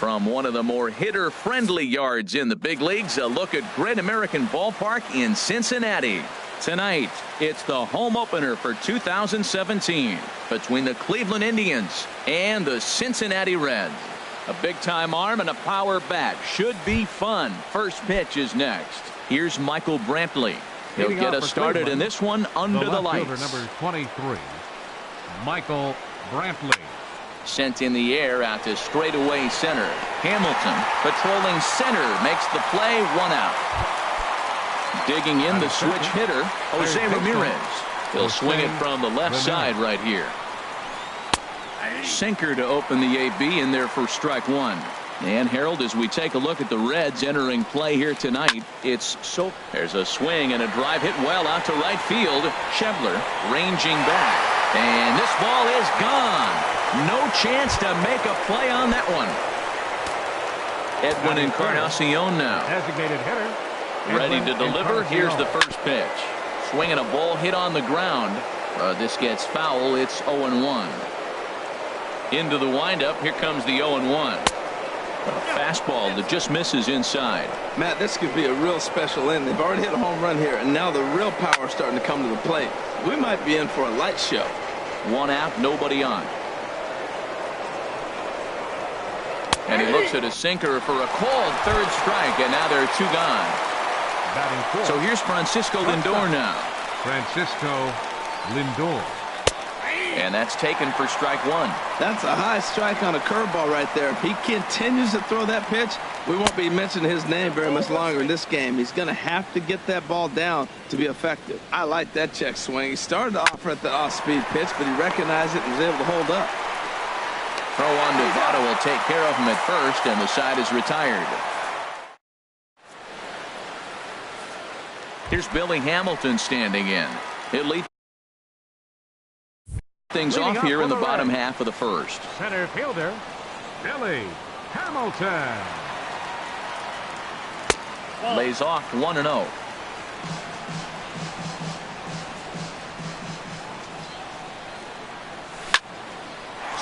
From one of the more hitter-friendly yards in the big leagues, a look at Great American Ballpark in Cincinnati. Tonight, it's the home opener for 2017 between the Cleveland Indians and the Cincinnati Reds. A big-time arm and a power bat should be fun. First pitch is next. Here's Michael Brantley. He'll get us started in this one under the lights. Number 23, Michael Brantley. Sent in the air out to straightaway center. Hamilton patrolling center makes the play, 1 out. Digging in the switch hitter, Jose Ramirez. He'll swing it from the left side right here. Sinker to open the AB in there for strike 1. And Harold, as we take a look at the Reds entering play here tonight, there's a swing and a drive hit well out to right field. Schebler ranging back, and this ball is gone. No chance to make a play on that one. Edwin Encarnacion now. Designated hitter. Ready to deliver. Here's the first pitch. Swinging a ball hit on the ground. This gets foul. It's 0-1. Into the windup. Here comes the 0-1. A fastball that just misses inside. Matt, this could be a real special inning. They've already hit a home run here, and now the real power is starting to come to the plate. We might be in for a light show. 1 out, nobody on. And he looks at a sinker for a called third strike, and now there are 2 gone. So here's Francisco Lindor now. Francisco Lindor. And that's taken for strike 1. That's a high strike on a curveball right there. If he continues to throw that pitch, we won't be mentioning his name very much longer in this game. He's going to have to get that ball down to be effective. I like that check swing. He started off at the off-speed pitch, but he recognized it and was able to hold up. Throw on to Votto will take care of him at first, and the side is retired. Here's Billy Hamilton standing in. He'll lead things off here in the bottom half of the first. Center fielder, Billy Hamilton. Lays off 1-0.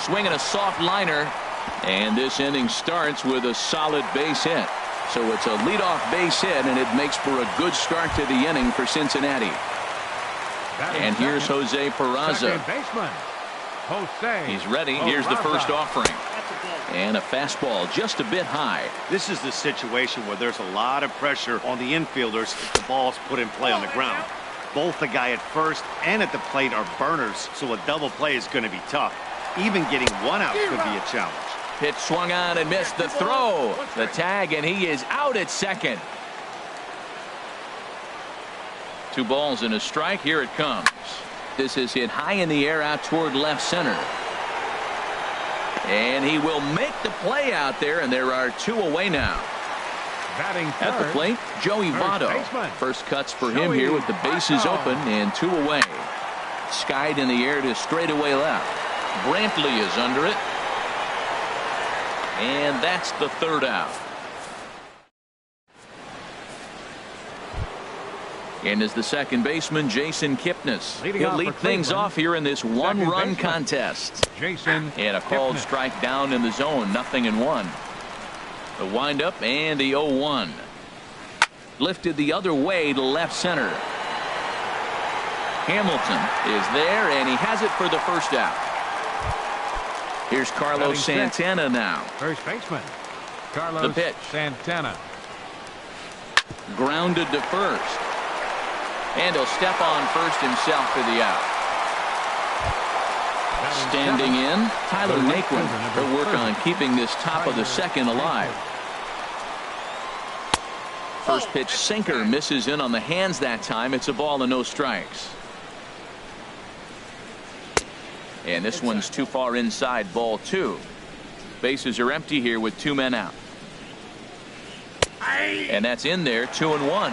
Swinging a soft liner, and this inning starts with a solid base hit. So it's a leadoff base hit, and it makes for a good start to the inning for Cincinnati. And here's Jose Peraza. He's ready. Here's the first offering. And a fastball just a bit high. This is the situation where there's a lot of pressure on the infielders if the ball's put in play on the ground. Both the guy at first and at the plate are burners, so a double play is going to be tough. Even getting 1 out could be a challenge. Pitch swung on and missed the throw. The tag, and he is out at second. 2 balls and a strike. Here it comes. This is hit high in the air out toward left center. And he will make the play out there, and there are 2 away now. At the plate, Joey Votto. First cuts for him here with the bases open and 2 away. Skied in the air to straightaway left. Brantley is under it. And that's the 3rd out. And as the second baseman, Jason Kipnis. He'll lead things off here in this 1-run contest. And a called strike down in the zone, 0-1. The windup and the 0-1. Lifted the other way to left center. Hamilton is there, and he has it for the first out. Here's Carlos Santana now. First baseman, Carlos the pitch. Santana. Grounded to first. And he'll step on first himself for the out. Standing in, Tyler Naquin. He'll work on keeping this top of the second alive. First pitch sinker misses in on the hands that time. It's a ball and no strikes. And this one's too far inside, ball 2. Bases are empty here with 2 men out. And that's in there, 2-1.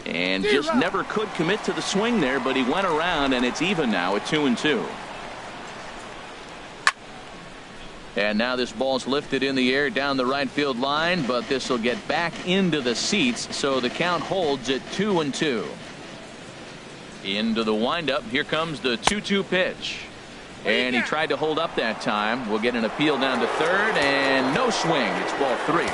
And just never could commit to the swing there, but he went around, and it's even now at 2-2. And now this ball's lifted in the air down the right field line, but this will get back into the seats, so the count holds at 2-2. Into the windup. Here comes the 2-2 pitch. And he tried to hold up that time. We'll get an appeal down to third, and no swing. It's ball 3.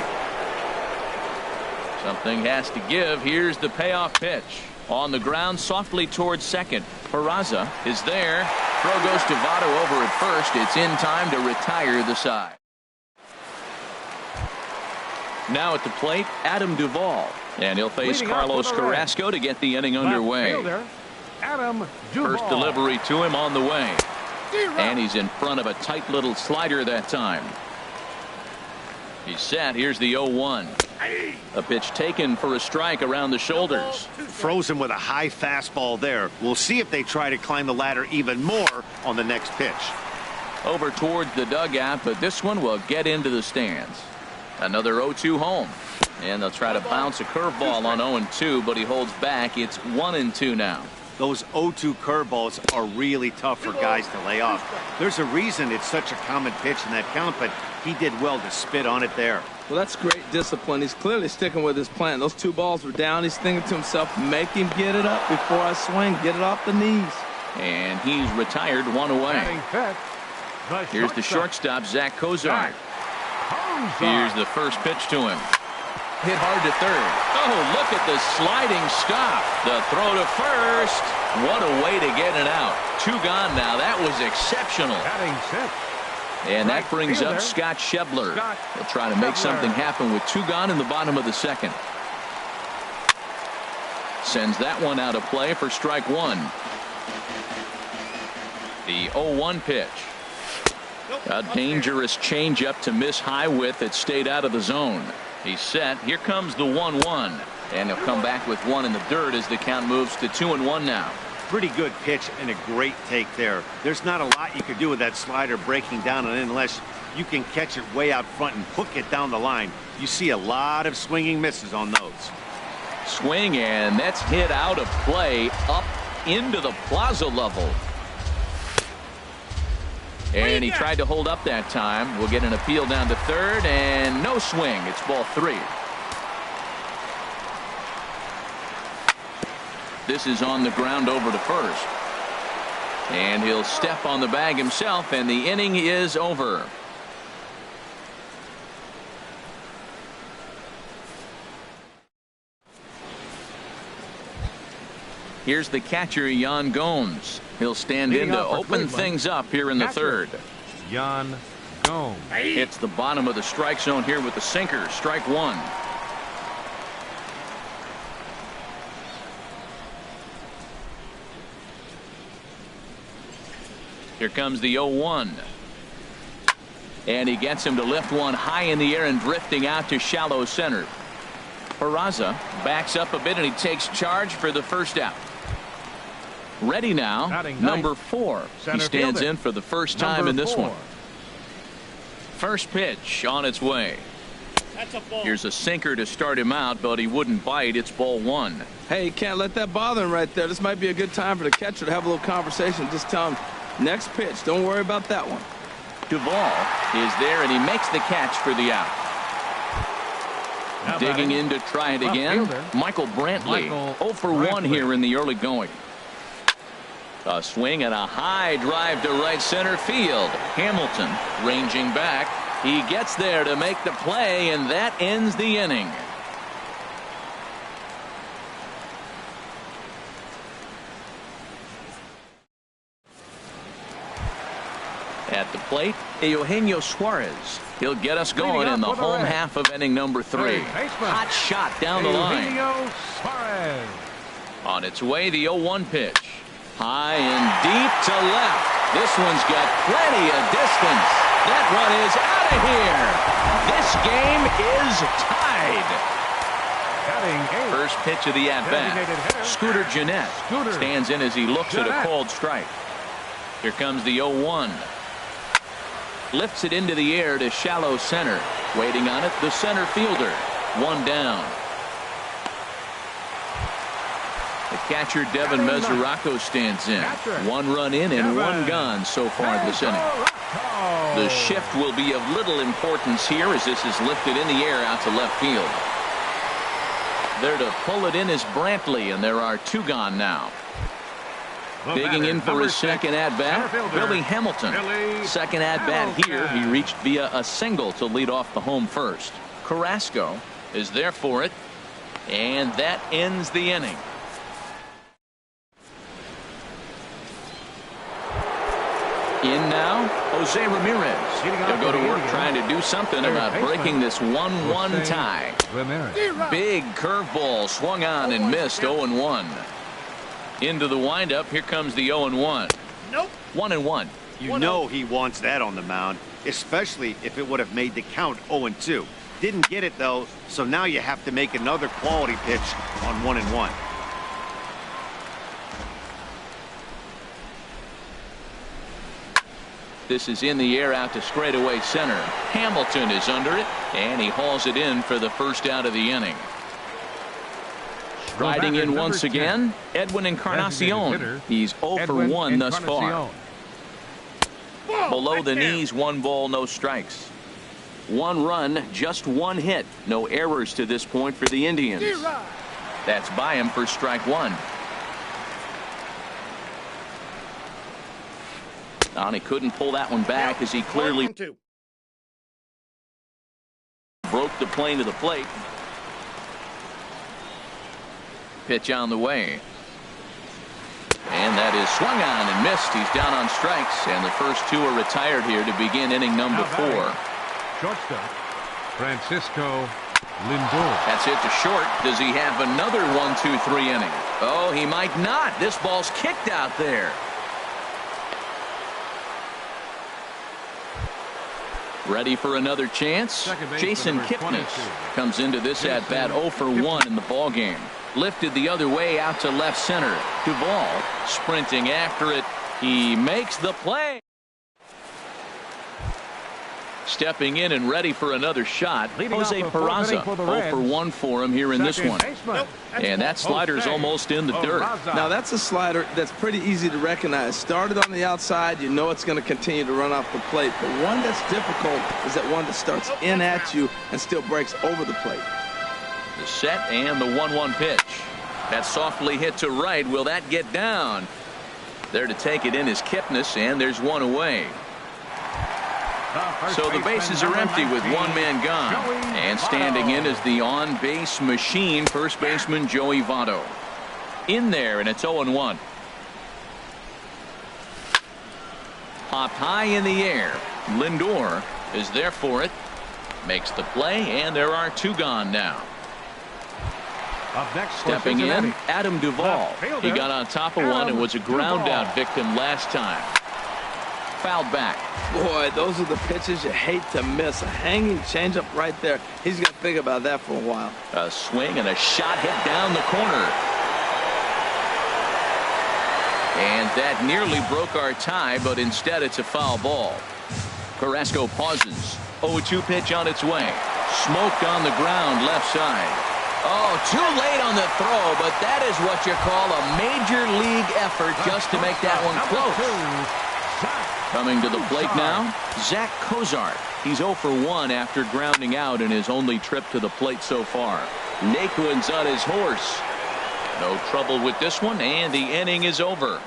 Something has to give. Here's the payoff pitch. On the ground, softly towards second. Peraza is there. Throw goes to Votto over at first. It's in time to retire the side. Now at the plate, Adam Duvall. And he'll face Carlos Carrasco to get the inning underway. Adam Duvall. First delivery to him on the way. And he's in front of a tight little slider that time. He's set. Here's the 0-1. A pitch taken for a strike around the shoulders. Frozen with a high fastball there. We'll see if they try to climb the ladder even more on the next pitch. Over towards the dugout, but this one will get into the stands. Another 0-2 home. And they'll try to bounce a curveball on 0-2, but he holds back. It's 1-2 now. Those 0-2 curveballs are really tough for guys to lay off. There's a reason it's such a common pitch in that count, but he did well to spit on it there. Well, that's great discipline. He's clearly sticking with his plan. Those 2 balls were down. He's thinking to himself, make him get it up before I swing. Get it off the knees. And he's retired, 1 away. Here's the shortstop, Zach Kozar. Here's the first pitch to him. Hit hard to third. Oh, look at the sliding stop. The throw to first. What a way to get it out. 2 gone now. That was exceptional. And that brings up Scott Schebler. He'll try to make something happen with 2 gone in the bottom of the second. Sends that one out of play for strike 1. The 0-1 pitch. A dangerous changeup to miss high with. It stayed out of the zone. He's set. Here comes the 1-1. And he'll come back with 1 in the dirt as the count moves to 2-1 now. Pretty good pitch and a great take there. There's not a lot you could do with that slider breaking down and in unless you can catch it way out front and hook it down the line. You see a lot of swinging misses on those. Swing, and that's hit out of play up into the plaza level. And he tried to hold up that time. We'll get an appeal down to third, and no swing. It's ball 3. This is on the ground over to first. And he'll step on the bag himself, and the inning is over. Here's the catcher, Yan Gomes. He'll stand in to open things up here in the third. Yan Gomes. Hits the bottom of the strike zone here with the sinker. Strike 1. Here comes the 0-1. And he gets him to lift one high in the air and drifting out to shallow center. Peraza backs up a bit and he takes charge for the first out. Ready now, number 4. He stands in for the first time in this one. First pitch on its way. Here's a sinker to start him out, but he wouldn't bite. It's ball 1. Hey, you can't let that bother him right there. This might be a good time for the catcher to have a little conversation. Just tell him, next pitch, don't worry about that one. Duvall is there, and he makes the catch for the out. Digging in to try it again, Michael Brantley. 0 for 1 here in the early going. A swing and a high drive to right center field. Hamilton ranging back. He gets there to make the play, and that ends the inning. At the plate, Eugenio Suarez. He'll get us going in the home half of inning number 3. Hot shot down the line. On its way, the 0-1 pitch. High and deep to left. This one's got plenty of distance. That one is out of here. This game is tied. First pitch of the at-bat. Scooter Gennett stands in as he looks at a called strike. Here comes the 0-1. Lifts it into the air to shallow center. Waiting on it, the center fielder. 1 down. The catcher, Devin Mesoraco, stands in. 1 run in and 1 gone so far this inning. The shift will be of little importance here as this is lifted in the air out to left field. There to pull it in is Brantley, and there are 2 gone now. Digging in for his second at-bat, Billy Hamilton. Second at-bat here, he reached via a single to lead off the home first. Carrasco is there for it, and that ends the inning. In now, Jose Ramirez. He'll go to work trying to do something about breaking this 1-1 tie. Big curveball swung on and missed. 0-1. Into the windup. Here comes the 0-1. Nope. 1-1. You know he wants that on the mound, especially if it would have made the count 0-2. Didn't get it though, so now you have to make another quality pitch on 1-1. This is in the air out to straightaway center. Hamilton is under it, and he hauls it in for the first out of the inning. Riding in once again, Edwin Encarnacion. He's 0 for 1 thus far. Below the knees, 1 ball, no strikes. 1 run, just 1 hit. No errors to this point for the Indians. That's by him for strike 1. And he couldn't pull that one back as he clearly broke the plane to the plate. Pitch on the way. And that is swung on and missed. He's down on strikes, and the first 2 are retired here to begin inning number 4. Shortstop, Francisco Lindor. That's hit to short. Does he have another 1-2-3 inning? Oh, he might not. This ball's kicked out there. Ready for another chance? Jason Kipnis comes into this at-bat 0 for 1 in the ballgame. Lifted the other way out to left center. Duvall sprinting after it. He makes the play. Stepping in and ready for another shot, Jose Peraza. 0 for 1 for him here in this one. And that slider's almost in the dirt. Now that's a slider that's pretty easy to recognize. Started on the outside, you know it's going to continue to run off the plate. But one that's difficult is that one that starts in at you and still breaks over the plate. The set and the 1-1 pitch. That's softly hit to right. Will that get down? There to take it in is Kipnis, and there's 1 away. So the bases are empty with 1 man gone. And standing in is the on-base machine, first baseman Joey Votto. In there, and it's 0-1. Popped high in the air. Lindor is there for it. Makes the play, and there are 2 gone now. Stepping in, Adam Duvall. He got on top of one and was a ground-out victim last time. Fouled back. Boy, those are the pitches you hate to miss. A hanging changeup right there. He's going to think about that for a while. A swing and a shot hit down the corner. And that nearly broke our tie, but instead it's a foul ball. Carrasco pauses. 0-2 pitch on its way. Smoked on the ground left side. Oh, too late on the throw, but that is what you call a major league effort just to make that one close. Coming to the plate now, Zach Cozart. He's 0 for 1 after grounding out in his only trip to the plate so far. Naquin's on his horse. No trouble with this one, and the inning is over.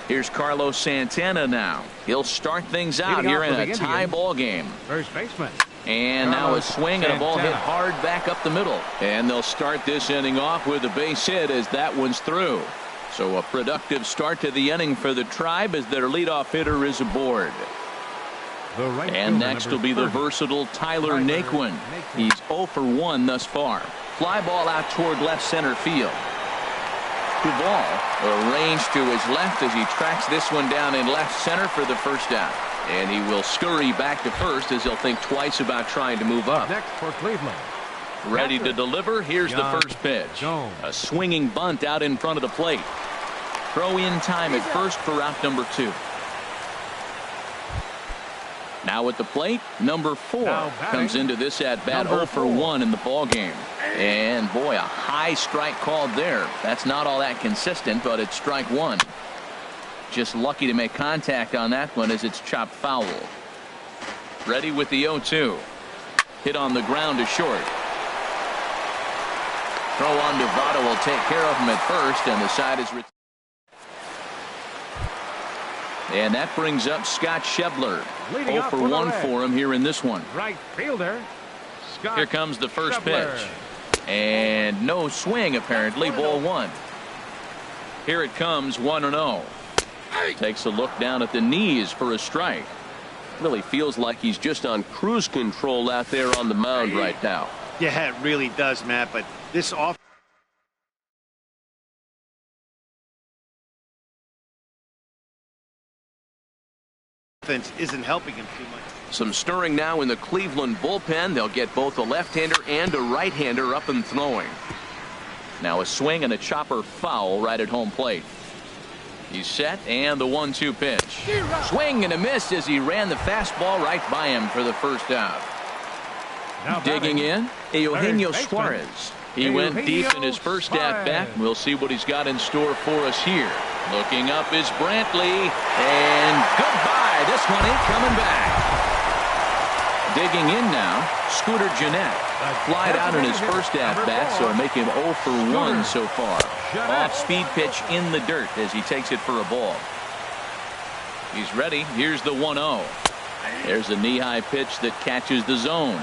Here's Carlos Santana now. He'll start things out here in a tie ball game. First baseman. And now a swing and a ball hit hard back up the middle. And they'll start this inning off with a base hit as that one's through. So a productive start to the inning for the Tribe as their leadoff hitter is aboard. And next will be the versatile Tyler Naquin. He's 0 for 1 thus far. Fly ball out toward left center field. Duvall arranged to his left as he tracks this one down in left center for the first out. And he will scurry back to first as he'll think twice about trying to move up. Next for Cleveland. Ready to deliver. Here's the first pitch. A swinging bunt out in front of the plate. Throw in time at first for out number 2. Now at the plate, number 4 comes into this at bat 0 for 1 in the ball game. And boy, a high strike called there. That's not all that consistent, but it's strike 1. Just lucky to make contact on that one as it's chopped foul. Ready with the 0-2. Hit on the ground to short. Throw on to Votto will take care of him at first, and the side is. And that brings up Scott Schebler. 0 for 1 for him here in this one. Right fielder, Scott Here comes the first Schebler. pitch. And no swing, apparently. Ball 1. Here it comes, 1-0. Takes a look down at the knees for a strike. Really feels like he's just on cruise control out there on the mound right now. Yeah, it really does, Matt, but this offense isn't helping him too much. Some stirring now in the Cleveland bullpen. They'll get both a left-hander and a right-hander up and throwing. Now a swing and a chopper foul right at home plate. He's set, and the 1-2 pitch. Swing and a miss as he ran the fastball right by him for the first out. Now Digging in, Eugenio baseman, Suarez. He went deep in his first at-bat. We'll see what he's got in store for us here. Looking up is Brantley, and goodbye. This one ain't coming back. Digging in now, Scooter Jeanette. Flied out in his first at-bat, so make him 0 for 1 so far. Off-speed pitch in the dirt as he takes it for a ball. He's ready. Here's the 1-0. There's a knee-high pitch that catches the zone.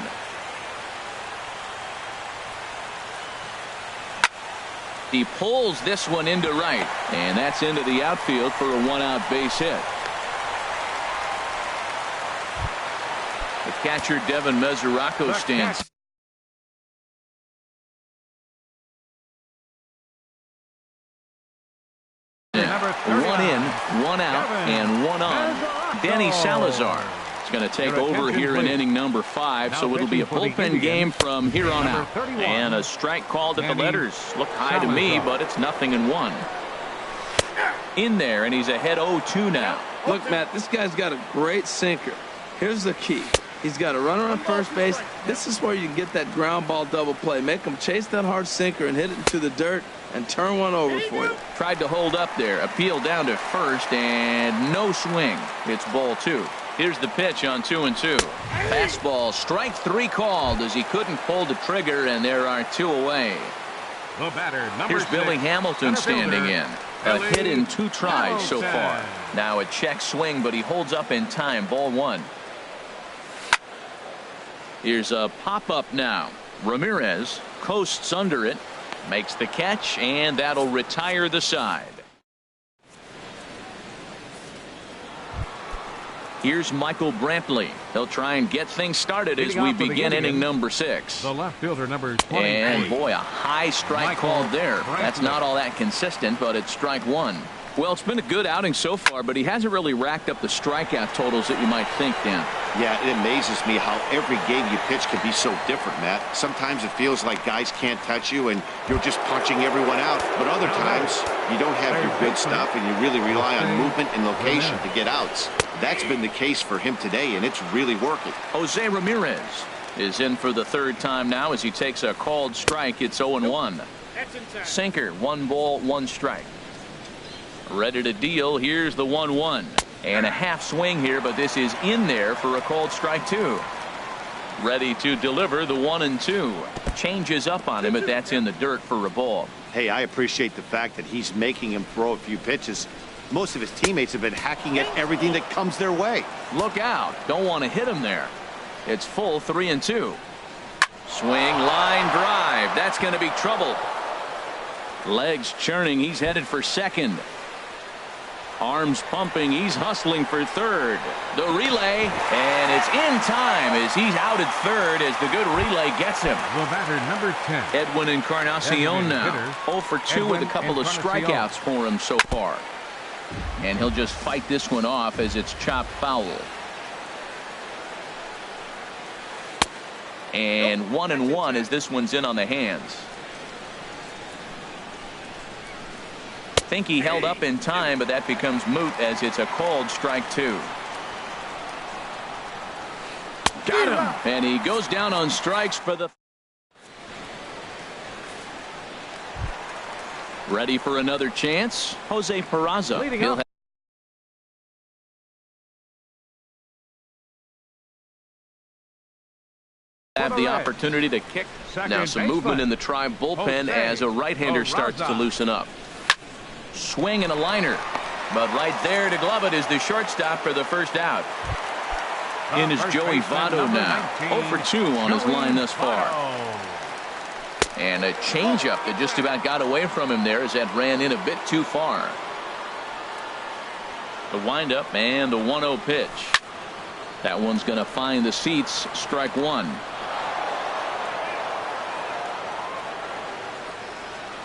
He pulls this one into right, and that's into the outfield for a one-out base hit. The catcher, Devin Mesoraco, stands. One in, one out, and one on. Danny Salazar is going to take over here in inning number 5, so it'll be a bullpen game from here on out. And a strike called at the letters. Look high to me, but it's 0-1. In there, and he's ahead 0-2 now. Look, Matt, this guy's got a great sinker. Here's the key. He's got a runner on first base. This is where you get that ground ball double play. Make him chase that hard sinker and hit it into the dirt and turn one over for you. Tried to hold up there. Appeal down to first, and no swing. It's ball 2. Here's the pitch on 2-2. Fastball, strike 3 called as he couldn't pull the trigger, and there are 2 away. The batter, number Here's 6, Billy Hamilton standing in. A hit in 2 tries so far. Now a check swing, but he holds up in time. Ball 1. Here's a pop-up now. Ramirez coasts under it, makes the catch, and that'll retire the side. Here's Michael Brantley. He'll try and get things started as we begin inning number 6. The left fielder, number 20. And boy, a high strike called there. That's not all that consistent, but it's strike 1. Well, it's been a good outing so far, but he hasn't really racked up the strikeout totals that you might think, Dan. Yeah, it amazes me how every game you pitch can be so different, Matt. Sometimes it feels like guys can't touch you and you're just punching everyone out. But other times you don't have your good stuff and you really rely on movement and location to get outs. That's been the case for him today, and it's really working. Jose Ramirez is in for the 3rd time now as he takes a called strike. It's 0-1. Sinker, 1 ball, 1 strike. Ready to deal. Here's the 1-1. And a half swing here, but this is in there for a called strike 2. Ready to deliver the 1-2. Changes up on him, but that's in the dirt for a ball. Hey, I appreciate the fact that he's making him throw a few pitches. Most of his teammates have been hacking at everything that comes their way. Look out. Don't want to hit him there. It's full 3-2. Swing, line drive. That's going to be trouble. Legs churning. He's headed for second. Arms pumping. He's hustling for third. The relay, and it's in time as he's out at third as the good relay gets him. The batter, number 10. Edwin Encarnacion now. Hitter, 0 for 2 with a couple of strikeouts for him so far. And he'll just fight this one off as it's chopped foul. And 1-1 as this one's in on the hands. Think he held up in time, but that becomes moot as it's a called strike 2. Got him, and he goes down on strikes for the. Ready for another chance. Jose Peraza. have the opportunity to kick. Now some movement in the Tribe bullpen as a right-hander starts to loosen up. Swing and a liner. But right there to glove it is the shortstop for the first out. In is Joey Votto now. 0 for 2 on his line thus far. And a changeup that just about got away from him there as that ran in a bit too far. The windup and the 1-0 pitch. That one's going to find the seats. Strike one.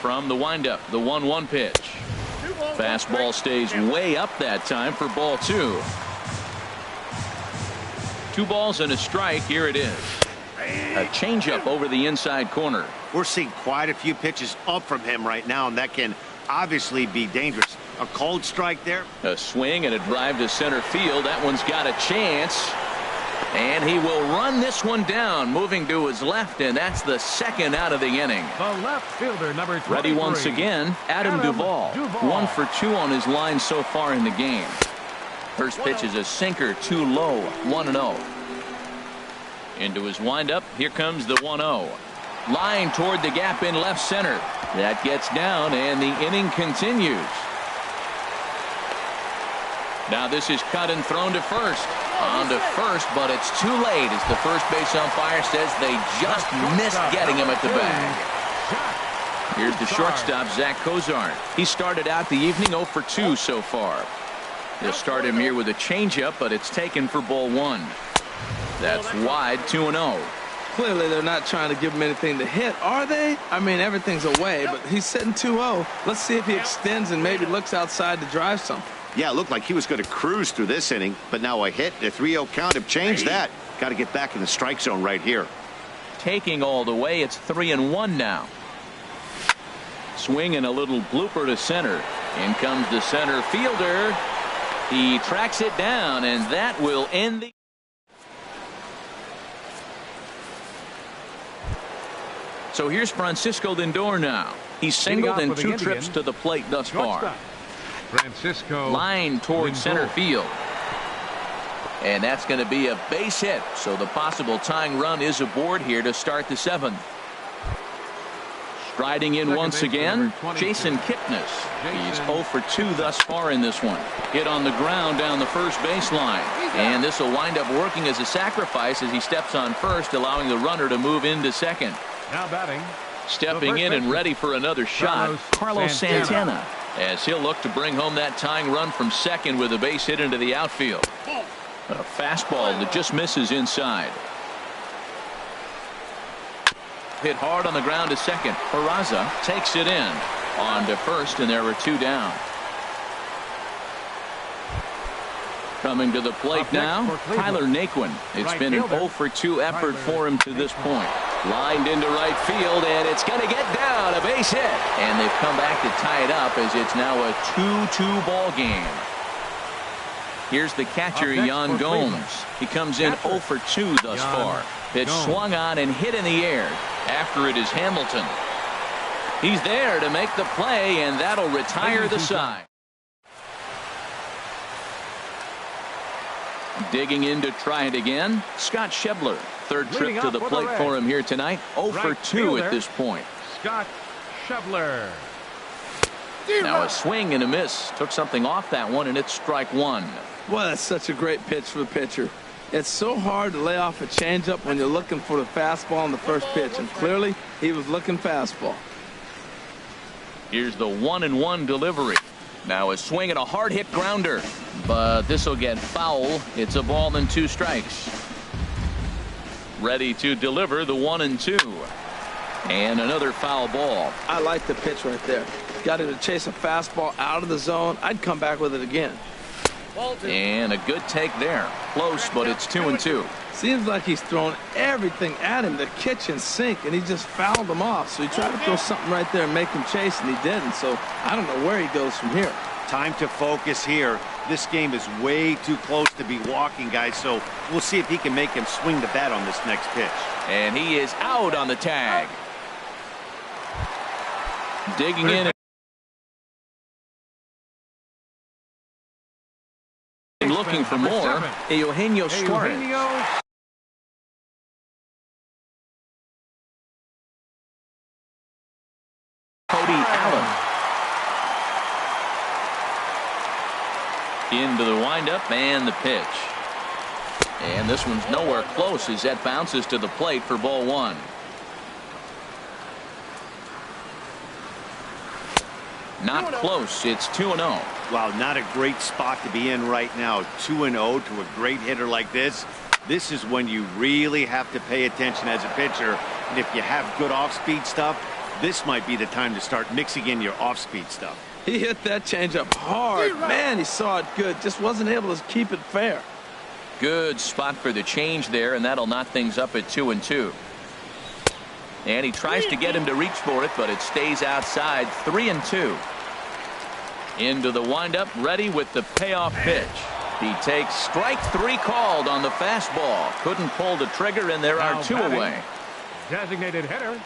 From the windup, the 1-1 pitch. Fastball stays way up that time for ball two. 2 balls and a strike. Here it is. A changeup over the inside corner. We're seeing quite a few pitches up from him right now, and that can obviously be dangerous. A cold strike there. A swing and a drive to center field. That one's got a chance. And he will run this one down, moving to his left, and that's the second out of the inning. The left fielder, number 23. Ready once again, Adam Duvall. 1 for 2 on his line so far in the game. First pitch is a sinker, too low, 1-0. Into his windup, here comes the 1-0. Line toward the gap in left center. That gets down, and the inning continues. Now this is cut and thrown to first. On to first, but it's too late as the first base umpire says they just missed getting him at the bag. Here's the shortstop, Zach Cozart. He started out the evening 0 for 2 so far. They'll start him here with a changeup, but it's taken for ball one. That's wide, 2-0. Clearly, they're not trying to give him anything to hit, are they? I mean, everything's away, but he's sitting 2-0. Let's see if he extends and maybe looks outside to drive something. Yeah, it looked like he was going to cruise through this inning, but now a hit, a 3-0 count have changed that. Got to get back in the strike zone right here. Taking all the way, it's 3-1 now. Swing and a little blooper to center. In comes the center fielder. He tracks it down, and that will end the. So here's Francisco Lindor now. He's singled in 2 trips to the plate thus far. Francisco. Line towards center field. And that's going to be a base hit. So the possible tying run is aboard here to start the 7th. Striding in once again, Jason Kipnis. He's 0 for 2 thus far in this one. Hit on the ground down the first baseline. And this will wind up working as a sacrifice as he steps on first, allowing the runner to move into second. Now batting. Stepping in and ready for another shot, Carlos Santana. As he'll look to bring home that tying run from second with a base hit into the outfield. A fastball that just misses inside. Hit hard on the ground to second. Peraza takes it in. On to first, and there were 2 down. Coming to the plate now, Tyler Naquin. It's been an 0 for 2 effort for him to this point. Lined into right field, and it's going to get down, a base hit. And they've come back to tie it up as it's now a 2-2 ball game. Here's the catcher, Yan Gomes. He comes in 0 for 2 thus far. Pitch swung on and hit in the air. After it is Hamilton. He's there to make the play, and that'll retire the side. Digging in to try it again, Scott Schebler. Third trip to the plate for him here tonight. 0 for 2 at this point. Scott Schebler. Now a swing and a miss. Took something off that one, and it's strike one. Well, that's such a great pitch for the pitcher. It's so hard to lay off a changeup when you're looking for the fastball on the first pitch, and clearly he was looking fastball. Here's the 1-1 delivery. Now a swing and a hard hit grounder, but this will get foul. It's a ball and 2 strikes. Ready to deliver the 1-2, and another foul ball. I like the pitch right there. Got him to chase a fastball out of the zone. I'd come back with it again. And a good take there. Close, but it's 2-2. Seems like he's thrown everything at him, the kitchen sink, and he just fouled him off. So he tried to throw something right there and make him chase, and he didn't. So I don't know where he goes from here. Time to focus here. This game is way too close to be walking, guys, so we'll see if he can make him swing the bat on this next pitch. And he is out on the tag. Digging in and looking for more, Eugenio Suarez. Into the windup and the pitch. And this one's nowhere close as that bounces to the plate for ball one. Not close. It's 2-0. Wow, not a great spot to be in right now. 2-0 to a great hitter like this. This is when you really have to pay attention as a pitcher. And if you have good off-speed stuff, this might be the time to start mixing in your off-speed stuff. He hit that changeup hard. Man, he saw it good. Just wasn't able to keep it fair. Good spot for the change there, and that'll knot things up at 2-2. And he tries to get him to reach for it, but it stays outside. 3-2. Into the windup, ready with the payoff pitch. He takes strike three called on the fastball. Couldn't pull the trigger, and there are two away. Designated hitter,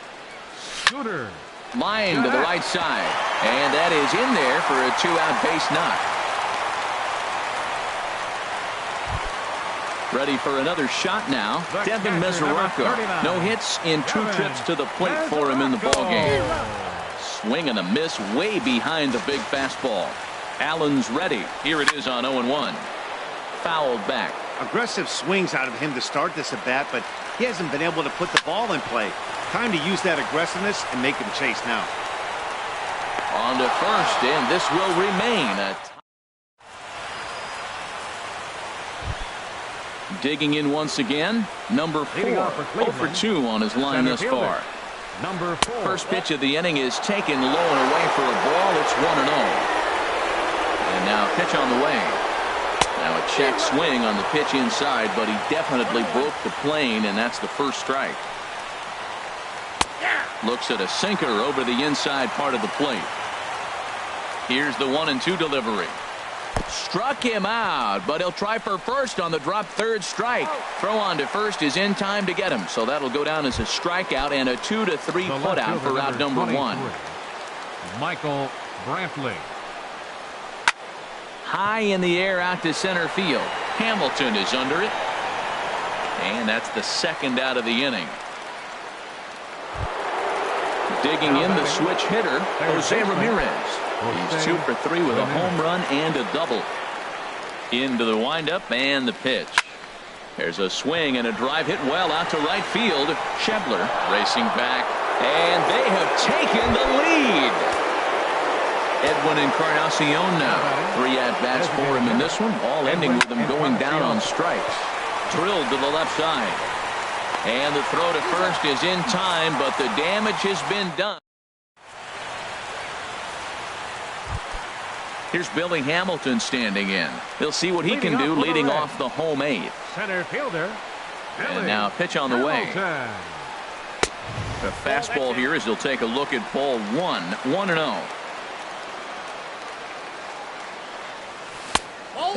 Scooter. Line to the right side, and that is in there for a two-out base knock. Ready for another shot now. Devin Mesoraco. No hits in 2 trips to the plate for him in the ballgame. Swing and a miss way behind the big fastball. Allen's ready. Here it is on 0-1. Fouled back. Aggressive swings out of him to start this at bat, but he hasn't been able to put the ball in play. Time to use that aggressiveness and make him chase now. On to first, and this will remain. Digging in once again, number 4. 0 for 2 on his line thus far. Number 4. First pitch of the inning is taken low and away for a ball. It's 1-0. And now pitch on the way. Now a check swing on the pitch inside, but he definitely broke the plane, and that's the first strike. Looks at a sinker over the inside part of the plate. Here's the 1-2 delivery. Struck him out, but he'll try for first on the drop third strike. Throw on to first is in time to get him, so that'll go down as a strikeout and a 2-3 putout for out number 1. Michael Brantley. High in the air out to center field. Hamilton is under it, and that's the second out of the inning. Digging in the switch hitter, Jose Ramirez. He's 2 for 3 with a home run and a double. Into the windup and the pitch. There's a swing and a drive hit well out to right field. Schebler racing back, and they have taken the lead. Edwin Encarnacion now. 3 at-bats for him in this one, all ending with him going down on strikes. Drilled to the left side. And the throw to first is in time, but the damage has been done. Here's Billy Hamilton standing in. He'll see what he can do leading off the home 8th. Center fielder. And now pitch on the way. The fastball here as he'll take a look at ball 1. 1-0.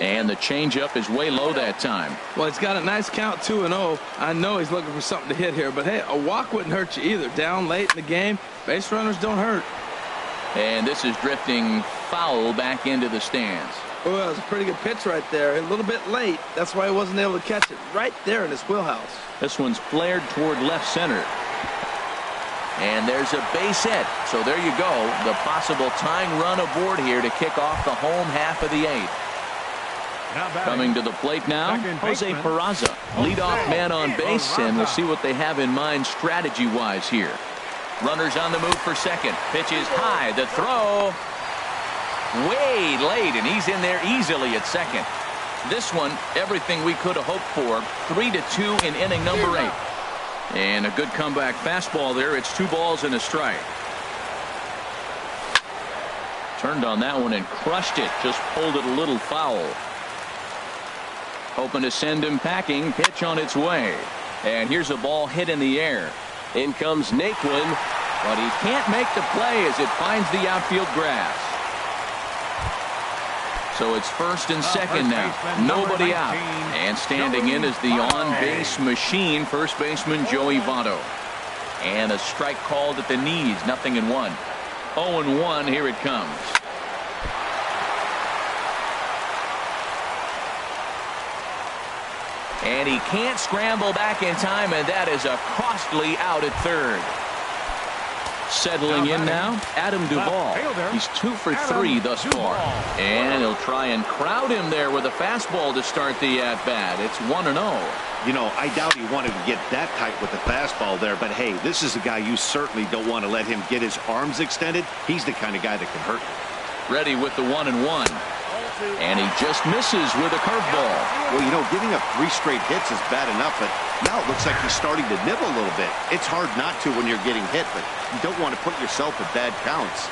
And the changeup is way low that time. Well, he's got a nice count, 2-0. I know he's looking for something to hit here, but hey, a walk wouldn't hurt you either. Down late in the game, base runners don't hurt. And this is drifting foul back into the stands. Oh, that was a pretty good pitch right there. A little bit late. That's why he wasn't able to catch it right there in his wheelhouse. This one's flared toward left center. And there's a base hit. So there you go. The possible tying run aboard here to kick off the home half of the 8th. Coming to the plate now, Jose Peraza, leadoff man on base, and we'll see what they have in mind strategy-wise here. Runners on the move for second. Pitch is high. The throw way late, and he's in there easily at second. This one, everything we could have hoped for. 3-2 in inning number 8. And a good comeback fastball there. It's 2 balls and a strike. Turned on that one and crushed it. Just pulled it a little foul. Hoping to send him packing. Pitch on its way. And here's a ball hit in the air. In comes Naquin, but he can't make the play as it finds the outfield grass. So it's first and second now. Nobody out. And standing in is the on-base machine, first baseman Joey Votto. And a strike called at the knees. 0-1. 0-1. Here it comes. And he can't scramble back in time, and that is a costly out at third. Settling in now, Adam Duvall. He's 2 for 3 thus far. And he'll try and crowd him there with a fastball to start the at-bat. It's 1-0. You know, I doubt he wanted to get that tight with the fastball there, but hey, this is a guy you certainly don't want to let him get his arms extended. He's the kind of guy that can hurt you. Ready with the 1-1. And he just misses with a curveball. Well, you know, giving up 3 straight hits is bad enough, but now it looks like he's starting to nibble a little bit. It's hard not to when you're getting hit, but you don't want to put yourself at bad counts.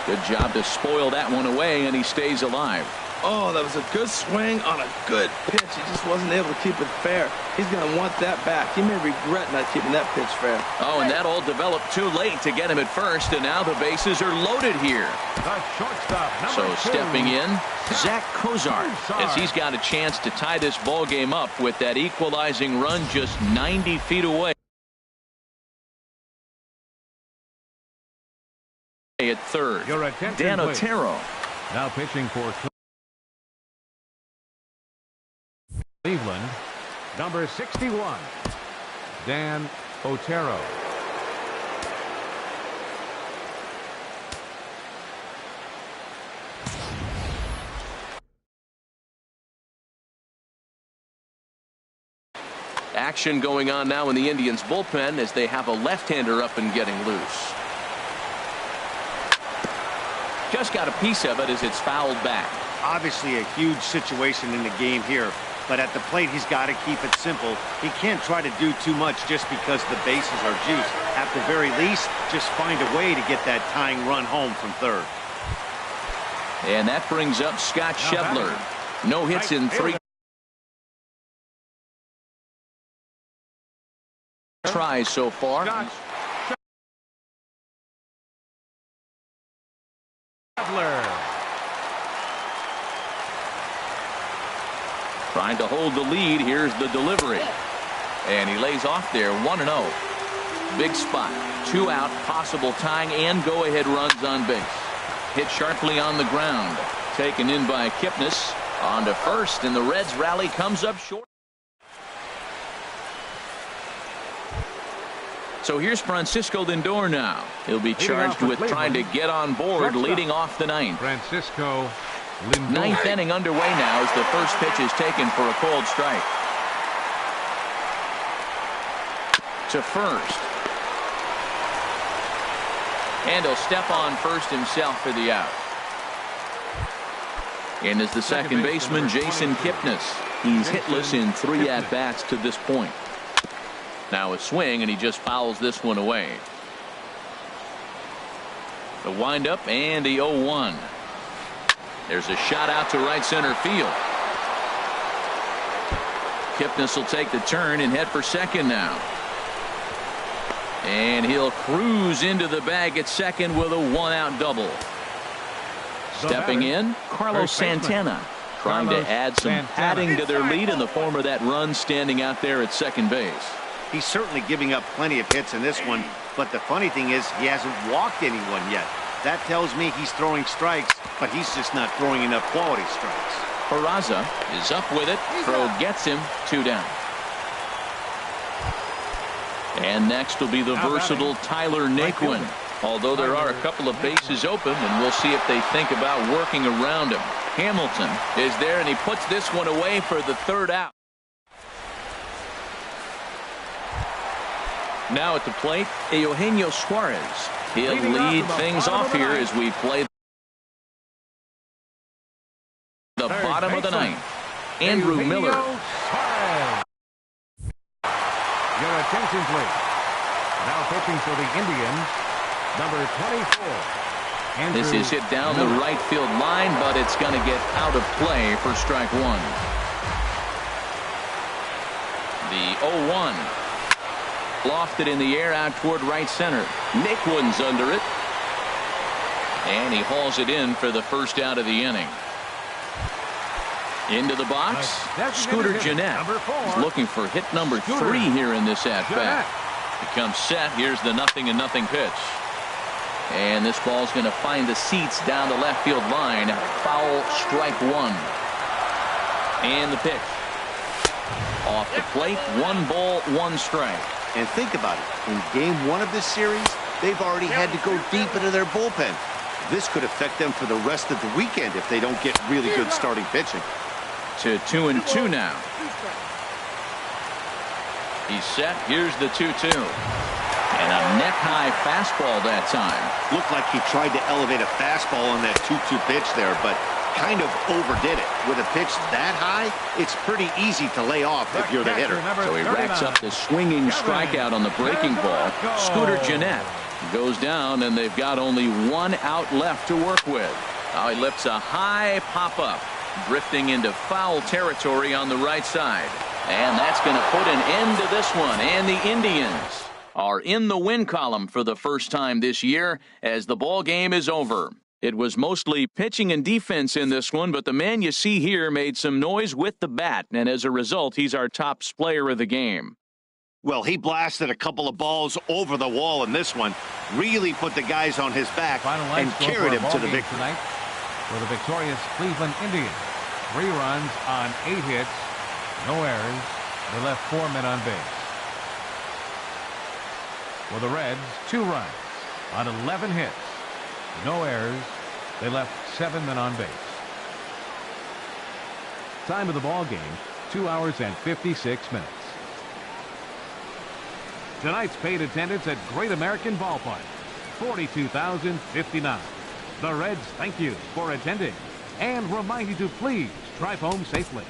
Good job to spoil that one away, and he stays alive. Oh, that was a good swing on a good pitch. He just wasn't able to keep it fair. He's going to want that back. He may regret not keeping that pitch fair. Oh, and that all developed too late to get him at first, and now the bases are loaded here. The shortstop, So number 2. stepping in, Zach Kozar, as he's got a chance to tie this ball game up with that equalizing run just 90 feet away. At third, Your attention, Dan please. Otero. Now pitching for Cleveland, number 61, Dan Otero. Action going on now in the Indians bullpen as they have a left-hander up and getting loose. Just got a piece of it as it's fouled back. Obviously a huge situation in the game here, but at the plate he's got to keep it simple. He can't try to do too much just because the bases are juiced. At the very least, just find a way to get that tying run home from third. And that brings up Scott Schebler. No hits in 3 tries so far. Schebler. Trying to hold the lead. Here's the delivery. And he lays off there, 1-0. Big spot. 2 out, possible tying and go-ahead runs on base. Hit sharply on the ground. Taken in by Kipnis. On to first, and the Reds rally comes up short. So here's Francisco Lindor now. He'll be charged with trying to get on board, leading off the 9th. Francisco Lindor. 9th inning underway now as the first pitch is taken for a cold strike. To first. And he'll step on first himself for the out. And as the second baseman, Jason Kipnis. He's hitless in 3 at-bats to this point. Now a swing, and he just fouls this one away. The windup and the 0-1. There's a shot out to right center field. Kipnis will take the turn and head for second now. And he'll cruise into the bag at second with a 1-out double. Stepping in, Carlos Santana. Trying to add some padding to their lead in the form of that run standing out there at second base. He's certainly giving up plenty of hits in this one, but the funny thing is he hasn't walked anyone yet. That tells me he's throwing strikes, but he's just not throwing enough quality strikes. Peraza is up with it. Throw gets him. 2 down. And next will be the versatile Tyler Naquin. Although there are a couple of bases open, and we'll see if they think about working around him. Hamilton is there, and he puts this one away for the 3rd out. Now at the plate, Eugenio Suarez. He'll lead things off here as we play the bottom of the 9th. Andrew Miller. Your attention, please. Now pitching for the Indians, number 24. This is hit down the right field line, but it's going to get out of play for strike 1. The 0-1. Lofted in the air out toward right center. Naquin's under it. And he hauls it in for the first out of the inning. Into the box, Scooter Gennett. He's looking for hit number 3 here in this at-bat. Becomes set. Here's the 0-0 pitch. And this ball's going to find the seats down the left field line. Foul, strike 1. And the pitch. Off the plate, 1 ball, 1 strike. And think about it. In game 1 of this series, they've already had to go deep into their bullpen. This could affect them for the rest of the weekend if they don't get really good starting pitching. To 2-2 now. He's set. Here's the 2-2. And a neck-high fastball that time. Looked like he tried to elevate a fastball on that 2-2 pitch there, but kind of overdid it. With a pitch that high, it's pretty easy to lay off if you're the hitter. So he racks up the swinging strikeout on the breaking ball. Scooter Gennett goes down, and they've got only one out left to work with. Now he lifts a high pop-up, drifting into foul territory on the right side. And that's going to put an end to this one. And the Indians are in the win column for the first time this year as the ball game is over. It was mostly pitching and defense in this one, but the man you see here made some noise with the bat, and as a result, he's our top player of the game. Well, he blasted a couple of balls over the wall in this one, really put the guys on his back and carried him to the victory. Tonight for the victorious Cleveland Indians. 3 runs on 8 hits, no errors. They left 4 men on base. For the Reds, 2 runs on 11 hits, no errors. They left 7 men on base. Time of the ball game, 2 hours and 56 minutes. Tonight's paid attendance at Great American Ballpark, 42,059. The Reds thank you for attending and remind you to please drive home safely.